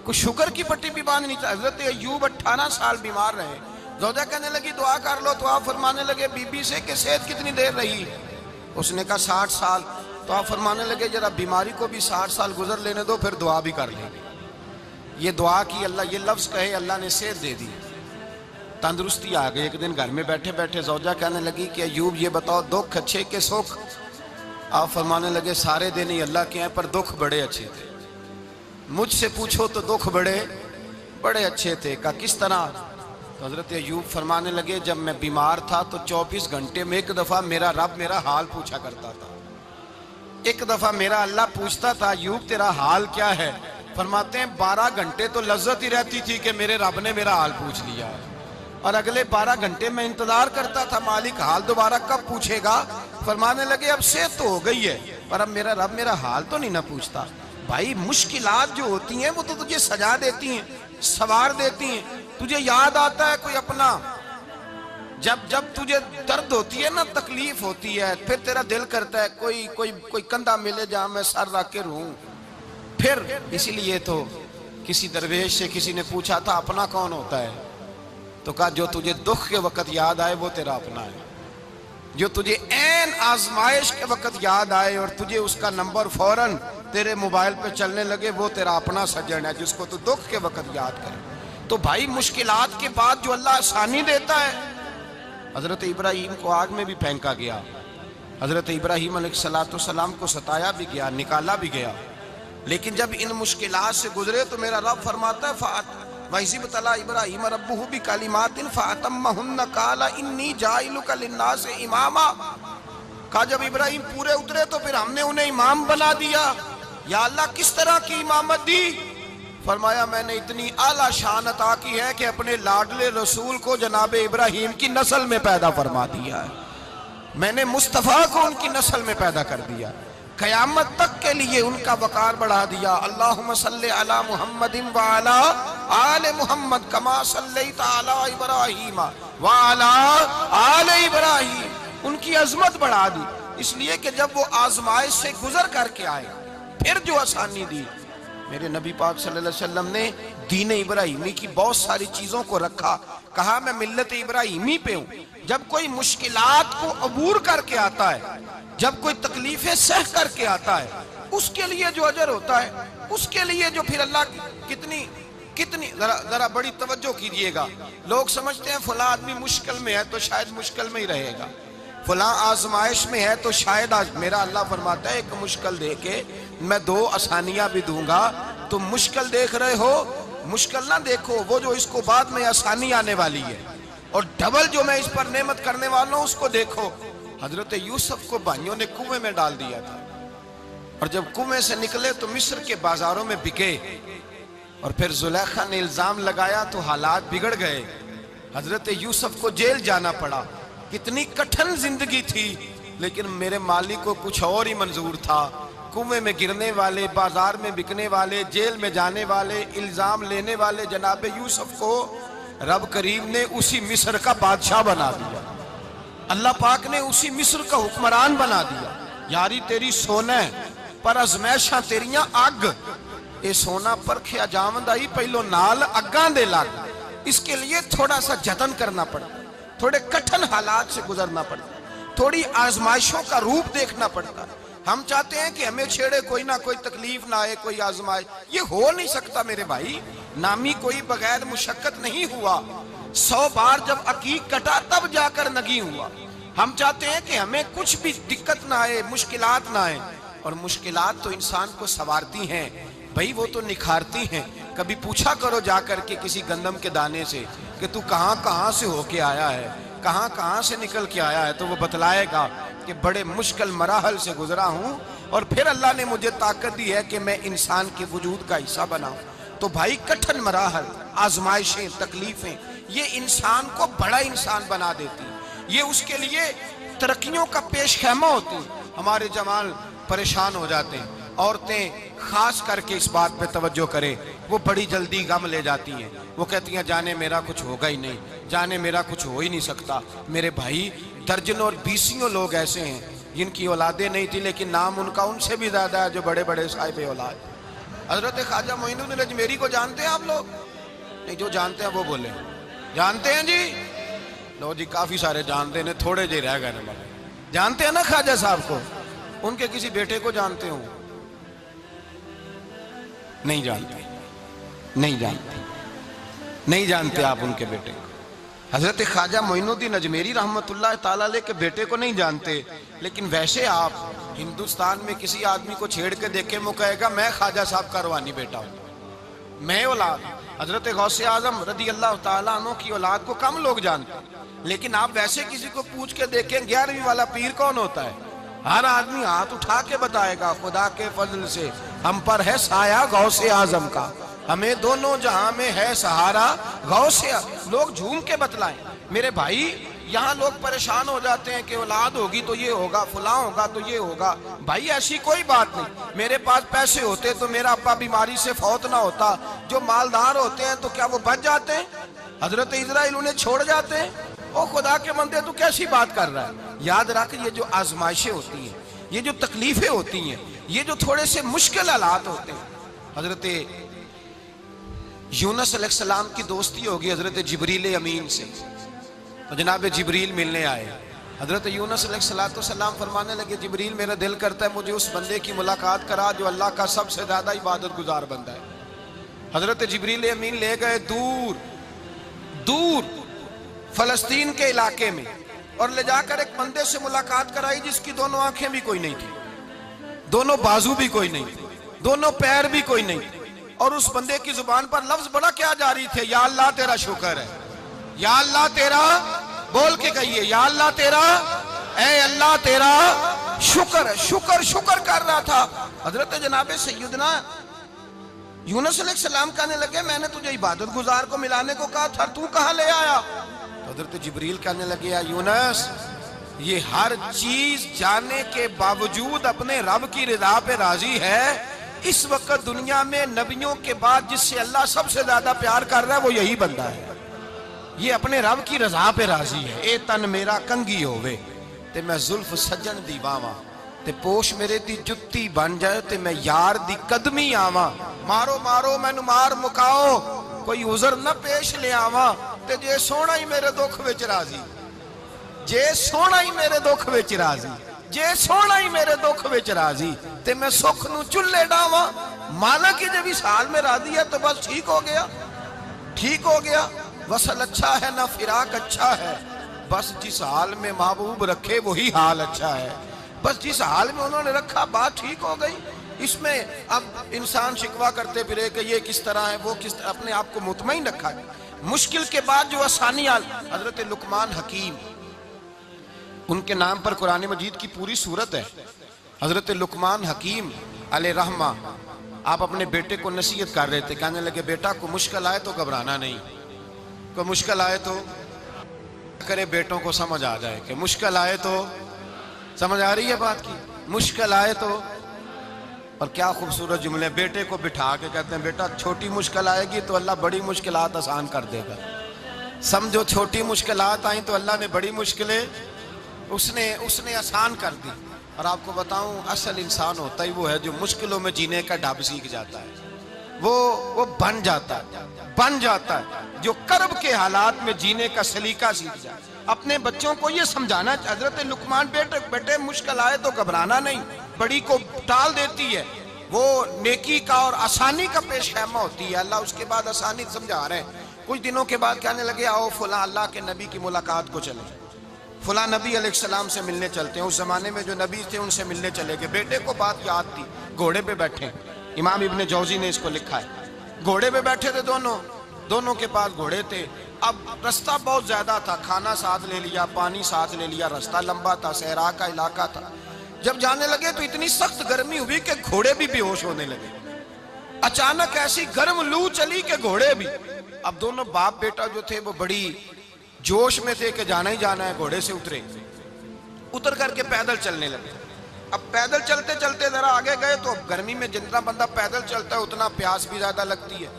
کوئی شوگر کی پٹی بھی باندھ نہیں چاہتا. حضرت ایوب 18 سال بیمار رہے. زوجہ کہنے لگی دعا کر لو تو آپ فرمانے لگے بی بی سے کہ صحت کتنی دیر رہی؟ اس نے کہا 60 سال. تو آپ فرمانے لگے ذرا بیماری کو بھی 60 سال گزر لینے دو پھر دعا بھی کر لیں. یہ دعا کی اللہ، یہ لفظ کہے اللہ نے صحت دے دی، تندرستی آ گئی. ایک دن گھر میں بیٹھے بیٹھے زوجہ کہنے لگی کہ ایوب یہ بتاؤ دکھ اچھے کہ سکھ؟ آپ فرمانے لگے سارے دن ہی اللہ کے ہیں پر دکھ بڑے اچھے تھے. مجھ سے پوچھو تو دکھ بڑے اچھے تھے. کہا کس طرح؟ تو حضرت ایوب فرمانے لگے جب میں بیمار تھا تو 24 گھنٹے میں ایک دفعہ میرا رب میرا حال پوچھا کرتا تھا. ایک دفعہ میرا اللہ پوچھتا تھا ایوب تیرا حال کیا ہے؟ فرماتے ہیں 12 گھنٹے تو لذت ہی رہتی تھی کہ میرے رب نے میرا حال پوچھ لیا، اور اگلے 12 گھنٹے میں انتظار کرتا تھا مالک حال دوبارہ کب پوچھے گا. فرمانے لگے اب صحت تو ہو گئی ہے پر اب میرا رب میرا حال تو نہیں نہ پوچھتا. بھائی مشکلات جو ہوتی ہیں وہ تو تجھے سجا دیتی ہیں، سوار دیتی ہیں. تجھے یاد آتا ہے کوئی اپنا، جب تجھے درد ہوتی ہے نا، تکلیف ہوتی ہے، پھر تیرا دل کرتا ہے کوئی کندھا ملے جہاں میں سر رکھ کے رہوں. پھر اسی لیے تو کسی درویش سے کسی نے پوچھا تھا اپنا کون ہوتا ہے؟ تو کہا جو تجھے دکھ کے وقت یاد آئے وہ تیرا اپنا ہے. جو تجھے عین آزمائش کے وقت یاد آئے اور تجھے اس کا نمبر فوراً تیرے موبائل پہ چلنے لگے وہ تیرا اپنا سجن ہے جس کو تو دکھ کے وقت یاد کرے. تو بھائی مشکلات کے بعد جو اللہ آسانی دیتا ہے. حضرت ابراہیم کو آگ میں بھی پھینکا گیا، حضرت ابراہیم علیہ السلام کو ستایا بھی گیا، نکالا بھی گیا، لیکن جب ان مشکلات سے گزرے تو میرا رب فرماتا ہے وَإِذِ ابْتَلَىٰ إِبْرَاهِيمَ رَبُّهُ بِكَلِمَاتٍ فَأَتَمَّهُنَّ قَالَ إِنِّي جَاعِلُكَ لِلنَّاسِ إِمَامًا. کہا جب ابراہیم پورے اترے تو پھر ہم نے انہیں امام بنا دیا. یا اللہ کس طرح کی امامت دی؟ فرمایا میں نے اتنی اعلیٰ شان عطا کی ہے کہ اپنے لاڈلے رسول کو جناب ابراہیم کی نسل میں پیدا فرما دیا ہے. میں نے مصطفیٰ کو ان کی نسل میں پیدا کر دیا، قیامت تک کے لیے ان کا وقار بڑھا دیا. اللہم صلی علی محمد وعلا آل محمد کما صلیت علی ابراہیم وعلا آل ابراہیم. ان کی عظمت بڑھا دی اس لیے کہ جب وہ آزمائش سے گزر کر کے آئے پھر جو آسانی دی. میرے نبی پاک صلی اللہ علیہ وسلم نے دین ابراہیمی کی بہت ساری چیزوں کو رکھا. کہا میں ملت ابراہیمی پہ ہوں. جب کوئی مشکلات کو عبور کر کے آتا ہے، جب کوئی تکلیفیں سہ کر کے آتا ہے، اس کے لیے جو اجر ہوتا ہے، اس کے لیے جو پھر اللہ کتنی ذرا بڑی توجہ کیجئے گا. لوگ سمجھتے ہیں فلاں آدمی مشکل میں ہے تو شاید مشکل میں ہی رہے گا، فلاں آزمائش میں ہے تو شاید میرا اللہ فرماتا ہے ایک مشکل دے کے میں 2 آسانیاں بھی دوں گا. تم مشکل دیکھ رہے ہو، مشکل نہ دیکھو، وہ جو اس کو بعد میں آسانی آنے والی ہے، اور ڈبل جو میں اس پر نعمت کرنے والا ہوں اس کو دیکھو. حضرت یوسف کو بھائیوں نے کنویں میں ڈال دیا تھا، اور جب کنویں سے نکلے تو مصر کے بازاروں میں بکے، اور پھر زلیخا نے الزام لگایا تو حالات بگڑ گئے. حضرت یوسف کو جیل جانا پڑا. کتنی کٹھن زندگی تھی، لیکن میرے مالک کو کچھ اور ہی منظور تھا. کنویں میں گرنے والے، بازار میں بکنے والے، جیل میں جانے والے، الزام لینے والے جناب یوسف کو رب کریم نے اسی مصر کا بادشاہ بنا دیا. اللہ پاک نے اسی مصر کا حکمران بنا دیا. یاری تیری سونا ہے پر ازمیشاں تیریاں اگ. اے سونا پرکھیا جاوند آئی پہلو نال اگاں دے لگ. اس کے لیے تھوڑا سا جتن کرنا پڑتا، تھوڑے کٹھن حالات سے گزرنا پڑتا، تھوڑی آزمائشوں کا روپ دیکھنا پڑتا. ہم چاہتے ہیں کہ ہمیں چھیڑے کوئی نہ کوئی تکلیف نہ آئے، کوئی آزمائش. یہ ہو نہیں سکتا میرے بھائی. نامی کوئی بغیر مشقت نہیں ہوا. 100 بار جب عقیق کٹا تب جا کر نگی ہوا. ہم چاہتے ہیں کہ ہمیں کچھ بھی دقت نہ آئے، مشکلات نہ آئے. اور مشکلات تو انسان کو سنوارتی ہیں بھائی، وہ تو نکھارتی ہیں. کبھی پوچھا کرو جا کر کے کسی گندم کے دانے سے کہ تو کہاں سے ہو کے آیا ہے، کہاں سے نکل کے آیا ہے، تو وہ بتلائے گا کہ بڑے مشکل مراحل سے گزرا ہوں اور پھر اللہ نے مجھے طاقت دی ہے کہ میں انسان کے وجود کا حصہ بناؤں. تو بھائی کٹھن مراحل، آزمائشیں، تکلیفیں یہ انسان کو بڑا انسان بنا دیتی، یہ اس کے لیے ترقیوں کا پیش خیمہ ہوتی. ہمارے جوان پریشان ہو جاتے ہیں، عورتیں خاص کر کے اس بات پہ توجہ کریں، وہ بڑی جلدی غم لے جاتی ہیں. وہ کہتی ہیں جانے میرا کچھ ہوگا ہی نہیں، جانے میرا کچھ ہو ہی نہیں سکتا. میرے بھائی درجنوں اور بیسیوں لوگ ایسے ہیں جن کی اولادیں نہیں تھی لیکن نام ان کا ان سے بھی زیادہ ہے جو بڑے بڑے صاحب اولاد. حضرت خواجہ معین الدین اجمیری کو جانتے ہیں آپ لوگ؟ نہیں، جو جانتے ہیں وہ بولیں جانتے ہیں جی؟ لو جی، کافی سارے جانتے ہیں، تھوڑے جی رہ گئے نا۔ جانتے ہیں نا خواجہ صاحب کو؟ ان کے کسی بیٹے کو جانتے ہوں؟ نہیں جانتے، نہیں جانتے، نہیں جانتے آپ ان کے بیٹے کو۔ حضرت خواجہ معین الدین اجمیری رحمت اللہ تعالیٰ علیہ کے بیٹے کو نہیں جانتے، لیکن ویسے آپ ہندوستان میں کسی آدمی کو چھیڑ کے دیکھیں، وہ کہے گا میں خواجہ صاحب کا روحانی بیٹا ہوں، میں اولاد۔ حضرت غوث اعظم رضی اللہ تعالیٰ عنہ کی اولاد کو کم لوگ جانتے ہیں، لیکن آپ ویسے کسی کو پوچھ کے دیکھیں 11ویں والا پیر کون ہوتا ہے، ہر آدمی ہاتھ اٹھا کے بتائے گا خدا کے فضل سے ہم پر ہے سایہ غوث اعظم کا، ہمیں دونوں جہاں میں ہے سہارا غوث اعظم۔ لوگ جھوم کے بتلائیں میرے بھائی، یہاں لوگ پریشان ہو جاتے ہیں کہ اولاد ہوگی تو یہ ہوگا، فلاں ہوگا تو یہ ہوگا۔ بھائی ایسی کوئی بات نہیں، میرے پاس پیسے ہوتے تو میرا ابا بیماری سے فوت نہ ہوتا۔ جو مالدار ہوتے ہیں تو کیا وہ بچ جاتے ہیں؟ حضرت اسرائیل انہیں چھوڑ جاتے ہیں؟ او خدا کے بندے تو کیسی بات کر رہا ہے؟ یاد رکھ، یہ جو آزمائشیں ہوتی ہیں، یہ جو تکلیفیں ہوتی ہیں، یہ جو تھوڑے سے مشکل حالات ہوتے ہیں۔ حضرت یونس علیہ السلام کی دوستی ہوگی حضرت جبریل امین سے، تو جناب جبریل ملنے آئے۔ حضرت یونس علیہ السلام فرمانے لگے جبریل میرا دل کرتا ہے مجھے اس بندے کی ملاقات کرا جو اللہ کا سب سے زیادہ عبادت گزار بندہ ہے۔ حضرت جبریل امین لے گئے دور دور فلسطین کے علاقے میں، اور لے جا کر ایک بندے سے ملاقات کرائی جس کی دونوں آنکھیں بھی کوئی نہیں تھی، دونوں بازو بھی کوئی نہیں تھی، دونوں پیر بھی کوئی نہیں تھی، اور اس بندے کی زبان پر لفظ بڑا کیا جاری تھے، یا اللہ تیرا شکر ہے، یا اللہ تیرا، بول کے کہیے یا اللہ تیرا، اے اللہ تیرا شکر ہے، شکر شکر کر رہا تھا۔ حضرت جناب سیدنا یونس علیہ السلام کہنے لگے میں نے تجھے عبادت گزار کو ملانے کو کہا تھا، تو کہاں لے آیا؟ تو حضرت جبریل کہنے لگے یا یونس، یہ ہر چیز جانے کے باوجود اپنے رب کی رضا پہ راضی ہے۔ اس وقت دنیا میں نبیوں کے بعد جس سے اللہ سب سے زیادہ پیار کر رہا ہے وہ یہی بندہ ہے، یہ اپنے رب کی رضا پہ راضی ہے۔ اے تن میرا کنگی ہووے تے میں زلف سجن دی باواں، تے پوش میرے دی جتی بن جائے تے میں یار دی قدمی آواں، مارو مارو مینو مار مکاؤ کوئی عذر نہ پیش لے آواں، تے جے سونا ہی میرے دکھ وچ راضی، جے سونا ہی میرے دکھ وچ راضی، جے سونا ہی میرے دکھ وچ راضی، تے میں سکھ نو چلے ڈاواں۔ مالک ہی جب اس حال میں راضی ہے تو بس ٹھیک ہو گیا، ٹھیک ہو گیا۔ وصل اچھا ہے نہ فراق اچھا ہے، بس جس حال میں محبوب رکھے وہی حال اچھا ہے، بس جس حال میں انہوں نے رکھا بات ٹھیک ہو گئی۔ اس میں اب انسان شکوہ کرتے پھرے کہ یہ کس طرح ہے وہ کس طرح، اپنے آپ کو مطمئن رکھا ہے۔ مشکل کے بعد جو آسانی حضرت لقمان حکیم، ان کے نام پر قرآن مجید کی پوری سورت ہے۔ حضرت لقمان حکیم علیہ رحمہ آپ اپنے بیٹے کو نصیحت کر رہے تھے، کہنے لگے بیٹا کو مشکل آئے تو گھبرانا نہیں، کوئی مشکل آئے تو کرے بیٹوں کو سمجھ آ جائے کہ مشکل آئے تو، سمجھ آ رہی ہے بات کی، مشکل آئے تو۔ اور کیا خوبصورت جملے، بیٹے کو بٹھا کے کہتے ہیں بیٹا چھوٹی مشکل آئے گی تو اللہ بڑی مشکلات آسان کر دے گا، سمجھو چھوٹی مشکلات آئیں تو اللہ نے بڑی مشکلیں اس نے آسان کر دی۔ اور آپ کو بتاؤں اصل انسان ہوتا ہی وہ ہے جو مشکلوں میں جینے کا ڈھب سیکھ جاتا ہے، وہ بن جاتا ہے جو کرب کے حالات میں جینے کا سلیقہ سیکھ جائے۔ اپنے بچوں کو یہ سمجھانا، حضرت لقمان بیٹے مشکل آئے تو گھبرانا نہیں، بڑی کو ٹال دیتی ہے، وہ نیکی کا اور آسانی کا پیش خیمہ ہوتی ہے، اللہ اس کے بعد آسانی سمجھا رہے ہیں۔ کچھ دنوں کے بعد کہنے لگے آؤ فلاں اللہ کے نبی کی ملاقات کو چلیں، فلاں نبی علیہ السلام سے ملنے چلتے ہیں۔ اس زمانے میں جو نبی تھے ان سے ملنے چلے گئے، بیٹے کو بات یاد تھی، گھوڑے پہ بیٹھے، امام ابن جوزی نے اس کو لکھا ہے، گھوڑے پہ بیٹھے تھے دونوں کے پاس گھوڑے تھے۔ اب رستہ بہت زیادہ تھا، کھانا ساتھ لے لیا، پانی ساتھ لے لیا، رستہ لمبا تھا، صحرا کا علاقہ تھا۔ جب جانے لگے تو اتنی سخت گرمی ہوئی کہ گھوڑے بھی بے ہوش ہونے لگے، اچانک ایسی گرم لو چلی کہ گھوڑے بھی۔ اب دونوں باپ بیٹا جو تھے وہ بڑی جوش میں تھے کہ جانا ہی جانا ہے، گھوڑے سے اتر کر کے پیدل چلنے لگے۔ اب پیدل چلتے چلتے ذرا آگے گئے تو اب گرمی میں جتنا بندہ پیدل چلتا ہے اتنا پیاس بھی زیادہ لگتی ہے،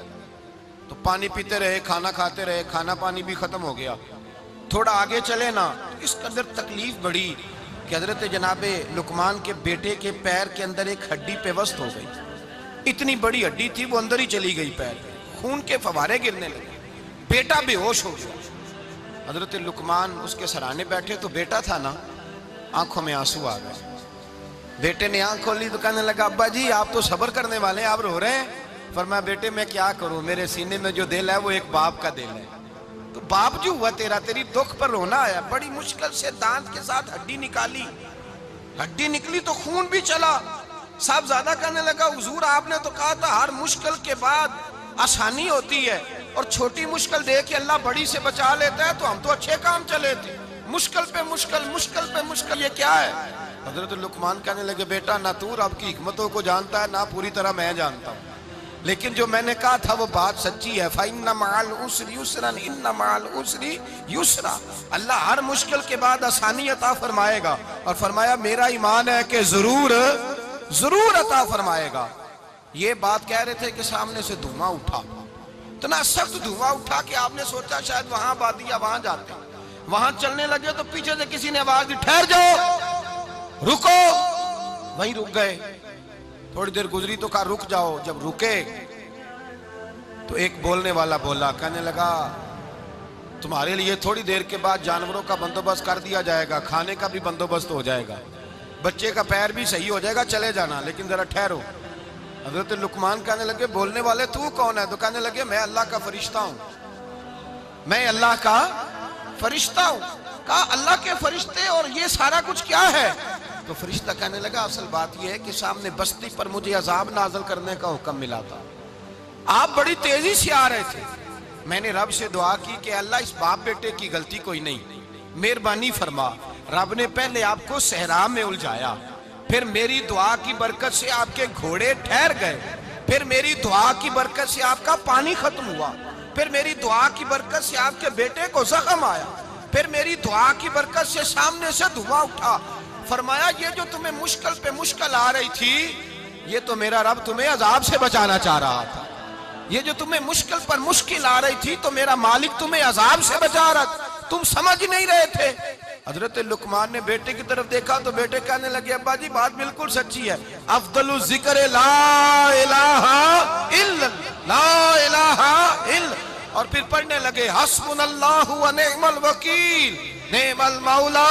تو پانی پیتے رہے، کھانا کھاتے رہے، کھانا پانی بھی ختم ہو گیا۔ تھوڑا آگے چلے نا، اس قدر تکلیف بڑھی کہ حضرت جناب لقمان کے بیٹے کے پیر کے اندر ایک ہڈی پیوست ہو گئی، اتنی بڑی ہڈی تھی وہ اندر ہی چلی گئی پیر، خون کے فوارے گرنے لگے، بیٹا بے ہوش ہو گیا۔ حضرت لقمان اس کے سرانے بیٹھے تو بیٹا تھا نا، آنکھوں میں آنسو آ گئے۔ بیٹے نے آنکھ کھولی تو کہنے لگا ابا جی آپ تو صبر کرنے والے ہیں، آپ رو رہے ہیں۔ فرمایا بیٹے میں کیا کروں، میرے سینے میں جو دل ہے وہ ایک باپ کا دل ہے، تو باپ جو ہوا تیرا، تیری دکھ پر رونا آیا۔ بڑی مشکل سے دانت کے ساتھ ہڈی نکالی، ہڈی نکلی تو خون بھی چلا۔ صاحب زیادہ کہنے لگا حضور آپ نے تو کہا تھا ہر مشکل کے بعد آسانی ہوتی ہے، اور چھوٹی مشکل دے کے اللہ بڑی سے بچا لیتا ہے، تو ہم تو اچھے کام چلے تھے، مشکل پہ مشکل، مشکل پہ مشکل، یہ کیا ہے؟ حضرت لقمان کہنے لگے بیٹا نہ تو رب کی حکمتوں کو جانتا ہے، نہ پوری طرح میں جانتا ہوں، لیکن جو میں نے کہا تھا وہ بات سچی ہے۔ فَإِنَّ مَعَ الْعُسْرِ يُسْرًا إِنَّ مَعَ الْعُسْرِ يُسْرًا، اللہ ہر مشکل کے بعد آسانی عطا فرمائے گا، اور فرمایا میرا ایمان ہے کہ ضرور ضرور عطا فرمائے گا۔ یہ بات کہہ رہے تھے کہ سامنے سے دھواں اٹھا، اتنا سخت دھواں اٹھا کہ آپ نے سوچا شاید وہاں آبادی ہے، وہاں جاتے ہیں۔ وہاں چلنے لگے تو پیچھے سے کسی نے آواز دی ٹھہر جاؤ، رکو، وہیں رک گئے۔ تھوڑی دیر گزری تو کہا رک جاؤ، جب رکے تو ایک بولنے والا بولا، کہنے لگا تمہارے لیے تھوڑی دیر کے بعد جانوروں کا بندوبست کر دیا جائے گا، کھانے کا بھی بندوبست ہو جائے گا، بچے کا پیر بھی صحیح ہو جائے گا، چلے جانا، لیکن ذرا ٹھہرو۔ حضرت لقمان کہنے لگے بولنے والے تو کون ہے؟ تو کہنے لگے میں اللہ کا فرشتہ ہوں، میں اللہ کا فرشتہ ہوں۔ کہا اللہ کے فرشتے اور یہ سارا کچھ کیا ہے؟ تو فرشتہ کہنے لگا اصل بات یہ ہے کہ سامنے بستی پر مجھے عذاب نازل کرنے کا حکم ملا تھا، آپ بڑی تیزی سے آ رہے تھے، میں نے رب سے دعا کی کہ اللہ اس باپ بیٹے کی غلطی کوئی نہیں، مہربانی فرما۔ رب نے پہلے آپ کو صحرا میں الجھایا، پھر میری دعا کی برکت سے آپ کے گھوڑے ٹھہر گئے، پھر میری دعا کی برکت سے آپ کا پانی ختم ہوا، پھر میری دعا کی برکت سے آپ کے بیٹے کو زخم آیا، پھر میری دعا کی برکت سے سامنے سے دھواں اٹھا۔ فرمایا یہ جو تمہیں مشکل پہ مشکل آ رہی تھی، یہ تو میرا رب تمہیں عذاب سے بچانا چاہ رہا تھا، یہ جو تمہیں مشکل پر مشکل آ رہی تھی تو میرا مالک تمہیں عذاب سے بچا رہا تھا، تم سمجھ نہیں رہے تھے۔ حضرت لقمان نے بیٹے کی طرف دیکھا تو بیٹے کہنے لگے ابا جی بات بالکل سچی ہے، افضل الذکر لا الہ الا لا الہ الا، اور پھر پڑھنے لگے حسبنا اللہ و نعم الوکیل نعم المولا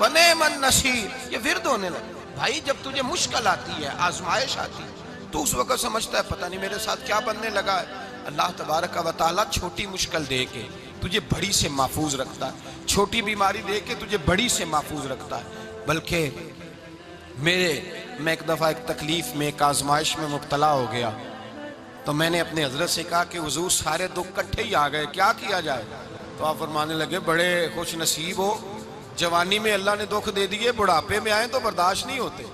و نعم النصیر۔ یہ ورد ہونے لگے۔ بھائی جب تجھے مشکل آتی ہے، آزمائش آتی ہے، تو اس وقت سمجھتا ہے پتہ نہیں میرے ساتھ کیا بننے لگا ہے۔ اللہ تبارک و تعالیٰ چھوٹی مشکل دے کے تجھے بڑی سے محفوظ رکھتا ہے، چھوٹی بیماری دے کے تجھے بڑی سے محفوظ رکھتا ہے۔ بلکہ میں ایک دفعہ ایک تکلیف میں، ایک آزمائش میں مبتلا ہو گیا، تو میں نے اپنے حضرت سے کہا کہ حضور سارے دکھ کٹھے ہی آ گئے، کیا کیا جائے؟ تو آپ فرمانے لگے بڑے خوش نصیب ہو، جوانی میں اللہ نے دکھ دے دیے، بڑھاپے میں آئے تو برداشت نہیں ہوتے،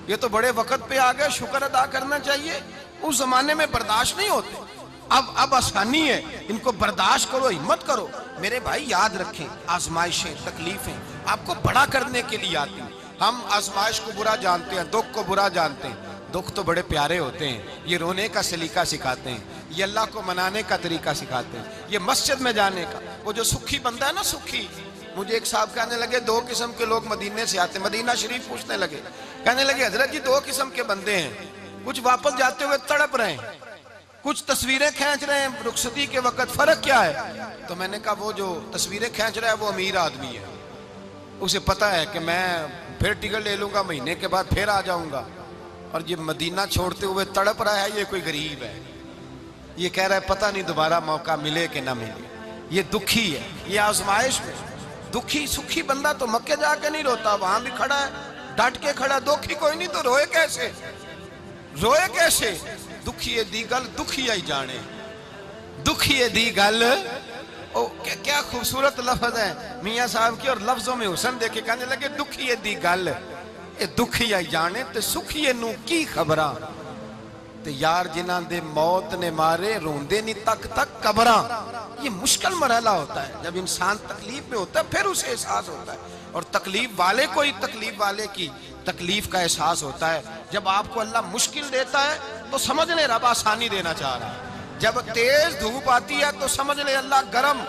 یہ تو بڑے وقت پہ آ گئے، شکر ادا کرنا چاہیے، اس زمانے میں برداشت نہیں ہوتے، اب آسانی ہے، ان کو برداشت کرو، ہمت کرو۔ میرے بھائی یاد رکھیں آزمائشیں، تکلیفیں آپ کو بڑا کرنے کے لیے آتی ہیں۔ ہم آزمائش کو برا جانتے ہیں، دکھ کو برا جانتے ہیں، دکھ تو بڑے پیارے ہوتے ہیں، یہ رونے کا سلیقہ سکھاتے ہیں، یہ اللہ کو منانے کا طریقہ سکھاتے ہیں، یہ مسجد میں جانے کا۔ وہ جو سکھی بندہ ہے نا، سکھی، مجھے ایک صاحب کہنے لگے دو قسم کے لوگ مدینے سے آتے ہیں، مدینہ شریف پوچھنے لگے، کہنے لگے حضرت جی دو قسم کے بندے ہیں، کچھ واپس جاتے ہوئے تڑپ رہے ہیں، کچھ تصویریں کھینچ رہے ہیں رخصتی کے وقت، فرق کیا ہے؟ تو میں نے کہا وہ جو تصویریں کھینچ رہا ہے وہ امیر آدمی ہے، اسے پتا ہے کہ میں پھر ٹکٹ لے لوں گا، مہینے کے بعد پھر آ جاؤں گا، اور یہ مدینہ چھوڑتے ہوئے تڑپ رہا ہے، یہ کوئی غریب ہے، یہ کہہ رہا ہے پتہ نہیں دوبارہ موقع ملے کہ نہ ملے، یہ دکھی ہے، یہ آزمائش میں دکھی۔ سکھی بندہ تو مکے جا کے نہیں روتا، وہاں بھی کھڑا ہے، ڈٹ کے کھڑا، دکھی کوئی نہیں تو روئے کیسے؟ روئے کیسے؟ دکھیے دی گل دکھی آئی جانے، دکھیے دی گل، کیا خوبصورت لفظ ہے میاں صاحب کی، اور لفظوں میں حسن دیکھے، کہنے لگے دکھیے دی گل اے دکھی آئی جانے، تے سکھیے نو کی خبراں، تے یار جنہاں دے موت نے مارے روندے نہیں تک تک قبراں۔ یہ مشکل مرحلہ ہوتا ہے، جب انسان تکلیف میں ہوتا ہے پھر اسے احساس ہوتا ہے، اور تکلیف والے کو ہی تکلیف والے کی تکلیف کا احساس ہوتا ہے۔ جب آپ کو اللہ مشکل دیتا ہے تو سمجھ لیں رب آسانی دینا چاہ رہا ہے، جب تیز دھوپ آتی ہے تو سمجھ لیں اللہ گرم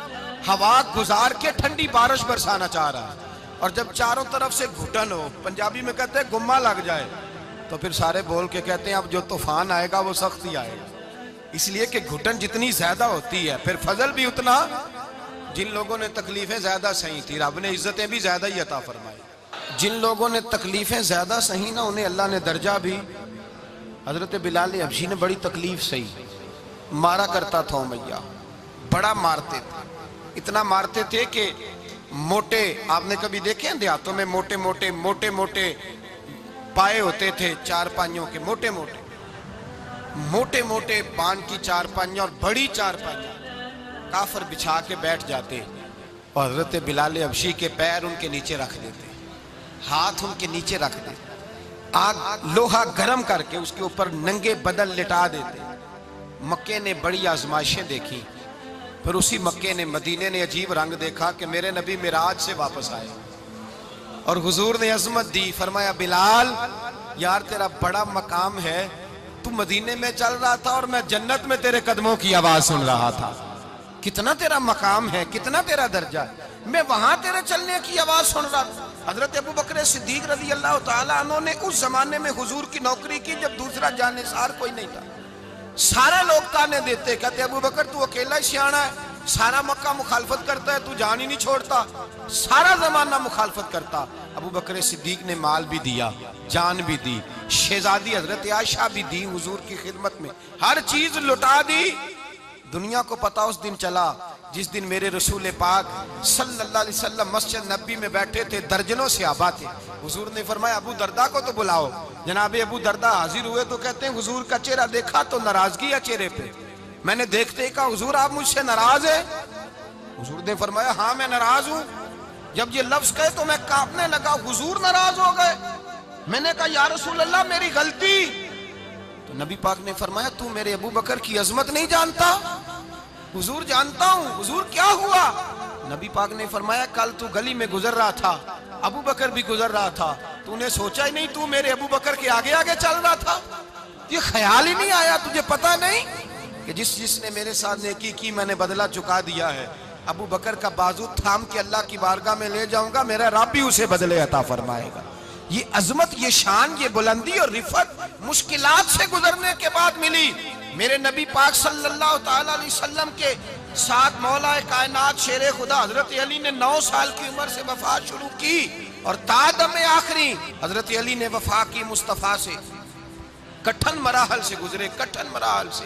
ہوا گزار کے ٹھنڈی بارش برسانا چاہ رہا ہے، اور جب چاروں طرف سے گھٹن ہو، پنجابی میں کہتے ہیں گمہ لگ جائے، تو پھر سارے بول کے کہتے ہیں اب جو طوفان آئے گا وہ سخت ہی آئے گا، اس لیے کہ گھٹن جتنی زیادہ ہوتی ہے پھر فضل بھی اتنا۔ جن لوگوں نے تکلیفیں زیادہ سہی تھی رب نے عزتیں بھی زیادہ ہی عطا فرمائی، جن لوگوں نے تکلیفیں زیادہ سہی نا انہیں اللہ نے درجہ بھی۔ حضرت بلال حبشی نے بڑی تکلیف سہی، مارا کرتا تھا امیہ، بڑا مارتے تھے، اتنا مارتے تھے کہ موٹے، آپ نے کبھی دیکھے ہیں دیہاتوں میں موٹے موٹے پائے ہوتے تھے چار پائیوں کے، موٹے موٹے پان کی چار پائیاں اور بڑی چار پائیاں کافر بچھا کے بیٹھ جاتے اور حضرت بلال حبشی کے پیر ان کے نیچے رکھ دیتے، ہاتھ ان کے نیچے رکھ دیتے، آگ لوہا گرم کر کے اس کے اوپر ننگے بدن لٹا دیتے۔ مکے نے بڑی آزمائشیں دیکھی، پھر اسی مکے نے مدینے نے عجیب رنگ دیکھا کہ میرے نبی معراج سے واپس آئے اور حضور نے عظمت دی، فرمایا بلال یار تیرا بڑا مقام ہے، تو مدینے میں چل رہا تھا اور میں جنت میں تیرے قدموں کی آواز سن رہا تھا، کتنا تیرا مقام ہے، کتنا تیرا درجہ ہے، میں وہاں تیرے چلنے کی آواز سن رہا تھا۔ حضرت ابو بکر صدیق رضی اللہ تعالیٰ عنہ نے اس زمانے میں حضور کی نوکری کی جب دوسرا جانثار کوئی نہیں تھا، سارے لوگ تانے دیتے، کہتے ابو بکر تو اکیلا ہی سیاںا ہے، سارا مکہ مخالفت کرتا ہے، تو جان ہی نہیں چھوڑتا، سارا زمانہ مخالفت کرتا۔ ابو بکر صدیق نے مال بھی دیا، جان بھی دی، شہزادی حضرت عائشہ بھی دی حضور کی خدمت میں، ہر چیز لٹا دی۔ دنیا کو پتا اس دن چلا جس دن میرے رسول پاک صلی اللہ علیہ وسلم مسجد نبی میں بیٹھے تھے، درجنوں صحابہ تھے، حضور نے فرمایا ابو دردہ کو تو بلاؤ۔ جناب ابو دردہ حاضر ہوئے تو کہتے ہیں حضور کا چہرہ دیکھا تو ناراضگی ہے چہرے پہ، میں نے دیکھتے ہی کہا حضور آپ مجھ سے ناراض ہیں؟ حضور نے فرمایا ہاں میں ناراض ہوں۔ جب یہ لفظ کہے تو میں کانپنے لگا، حضور ناراض ہو گئے؟ میں نے کہا یا رسول اللہ میری غلطی۔ تو نبی پاک نے فرمایا تو میرے ابو بکر کی عظمت نہیں جانتا؟ حضور جانتا ہوں۔ حضور کیا ہوا؟ نبی پاک نے فرمایا کل تو گلی میں گزر رہا تھا، ابو بکر بھی گزر رہا تھا، تو نے سوچا ہی نہیں تو میرے ابو بکر کے آگے آگے چل رہا تھا؟ یہ خیال ہی نہیں آیا تجھے پتا نہیں کہ جس نے میرے ساتھ نیکی کی میں نے بدلہ چکا دیا ہے، ابو بکر کا بازو تھام کے اللہ کی بارگاہ میں لے جاؤں گا، میرا رب بھی اسے بدلے عطا فرمائے گا۔ یہ عظمت، یہ شان، یہ بلندی اور رفعت مشکلات سے گزرنے کے بعد ملی۔ میرے نبی پاک صلی اللہ تعالیٰ علیہ وسلم کے ساتھ مولا کائنات شیر خدا حضرت علی نے 9 سال کی عمر سے وفات شروع کی اور تا دم آخری حضرت علی نے وفا کی مصطفیٰ سے، کٹھن مراحل سے گزرے، کٹھن مراحل سے۔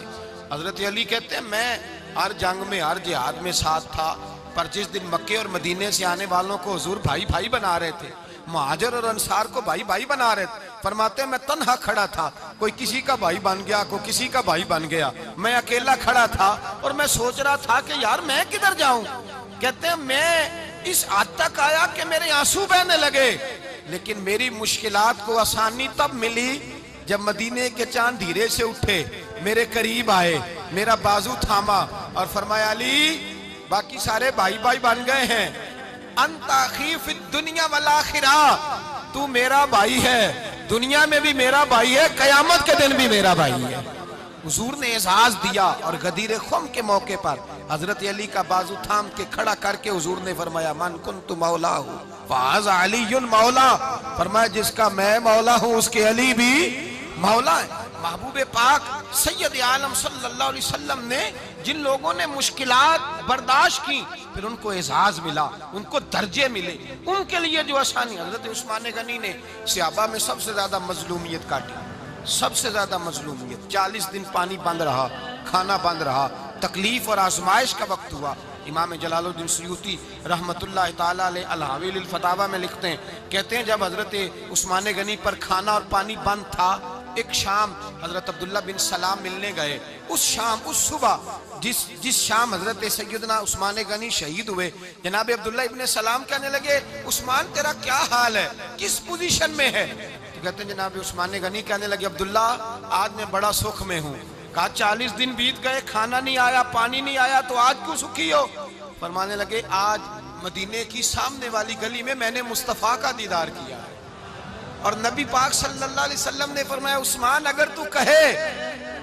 حضرت علی کہتے ہیں میں ہر جنگ میں ہر جہاد میں ساتھ تھا، پر جس دن مکے اور مدینے سے آنے والوں کو حضور بھائی بھائی بنا رہے تھے، مہاجر اور انصار کو بھائی بھائی بنا رہے تھے، فرماتے ہیں میں تنہا کھڑا تھا، کوئی کسی کا بھائی بن گیا، کوئی کسی کا بھائی بن گیا، میں اکیلا کھڑا تھا اور میں سوچ رہا تھا کہ یار میں کدھر جاؤں۔ کہتے ہیں میں اس حد تک آیا کہ میرے آنسو بہنے لگے، لیکن میری مشکلات کو آسانی تب ملی جب مدینے کے چاند دھیرے سے اٹھے، میرے قریب آئے، میرا بازو تھاما اور فرمایا علی باقی سارے بھائی بھائی بن گئے ہیں، انت اخی فی الدنیا والآخرہ، تو میرا بھائی ہے، دنیا میں بھی میرا بھائی ہے، قیامت کے دن بھی میرا بھائی ہے۔ حضور نے اعزاز دیا اور غدیر خم کے موقع پر حضرت علی کا بازو تھام کے کھڑا کر کے حضور نے فرمایا من کنت مولا ہوں فہذا علی مولا، فرمایا جس کا میں مولا ہوں اس کے علی بھی مولا ہے۔ محبوب پاک سید عالم صلی اللہ علیہ وسلم نے جن لوگوں نے مشکلات برداشت کی پھر ان کو اعزاز ملا، ان کو درجے ملے، ان کے لیے جو آسانی۔ حضرت عثمان غنی نے صحابہ میں سب سے زیادہ مظلومیت کاٹی، سب سے زیادہ مظلومیت، 40 دن پانی بند رہا، کھانا بند رہا، تکلیف اور آزمائش کا وقت ہوا۔ امام جلال الدین سیوطی رحمت اللہ تعالیٰ علیہ الحاوی للفتاوی میں لکھتے ہیں، کہتے ہیں جب حضرت عثمان غنی پر کھانا اور پانی بند تھا، ایک شام حضرت عبداللہ بن سلام ملنے گئے، اس شام، اس صبح جس شام حضرت سیدنا عثمان غنی شہید ہوئے، جناب عبداللہ ابن سلام کہنے لگے عثمان تیرا کیا حال ہے، کس پوزیشن میں ہے؟ تو کہتے ہیں جناب عثمان غنی کہنے لگے عبداللہ آج میں بڑا سکھ میں ہوں۔ کہا 40 دن بیت گئے، کھانا نہیں آیا، پانی نہیں آیا، تو آج کیوں سکھی ہو؟ فرمانے لگے آج مدینے کی سامنے والی گلی میں نے مصطفیٰ کا دیدار کیا ہے، اور نبی پاک صلی اللہ علیہ وسلم نے فرمایا عثمان اگر تو کہے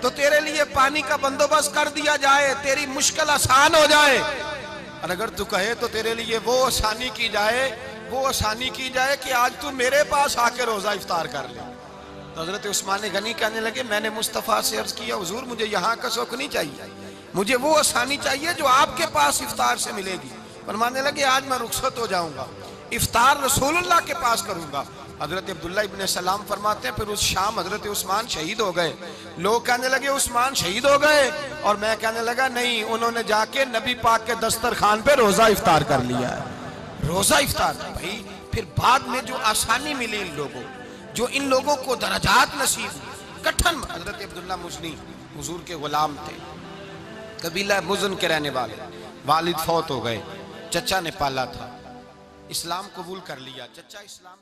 تو تیرے لیے پانی کا بندوبست کر دیا جائے، تیری مشکل آسان ہو جائے، اور اگر تو کہے تو تیرے لیے وہ آسانی کی جائے کہ آج تو میرے پاس آ کے روزہ افطار کر لے۔ تو حضرت عثمان غنی کہنے لگے میں نے مصطفیٰ سے عرض کیا حضور مجھے یہاں کا سوق نہیں چاہیے، مجھے وہ آسانی چاہیے جو آپ کے پاس افطار سے ملے گی۔ فرمانے لگے آج میں رخصت ہو جاؤں گا، افطار رسول اللہ کے پاس کروں گا۔ حضرت عبداللہ ابن سلام فرماتے ہیں پھر اس شام حضرت عثمان شہید ہو گئے۔ لوگ کہنے لگے عثمان شہید ہو گئے، اور میں کہنے لگا نہیں، انہوں نے جا کے نبی پاک کے دسترخوان پہ روزہ افطار کر لیا ہے۔ روزہ افطار بھائی، پھر بعد میں جو آسانی ملی ان لوگوں، جو ان لوگوں کو درجات نصیب ہوئی، کٹھن۔ حضرت عبداللہ مزنی حضور کے غلام تھے، قبیلہ مزن کے رہنے والے، والد فوت ہو گئے، چچا نے پالا تھا، اسلام قبول کر لیا، چچا اسلام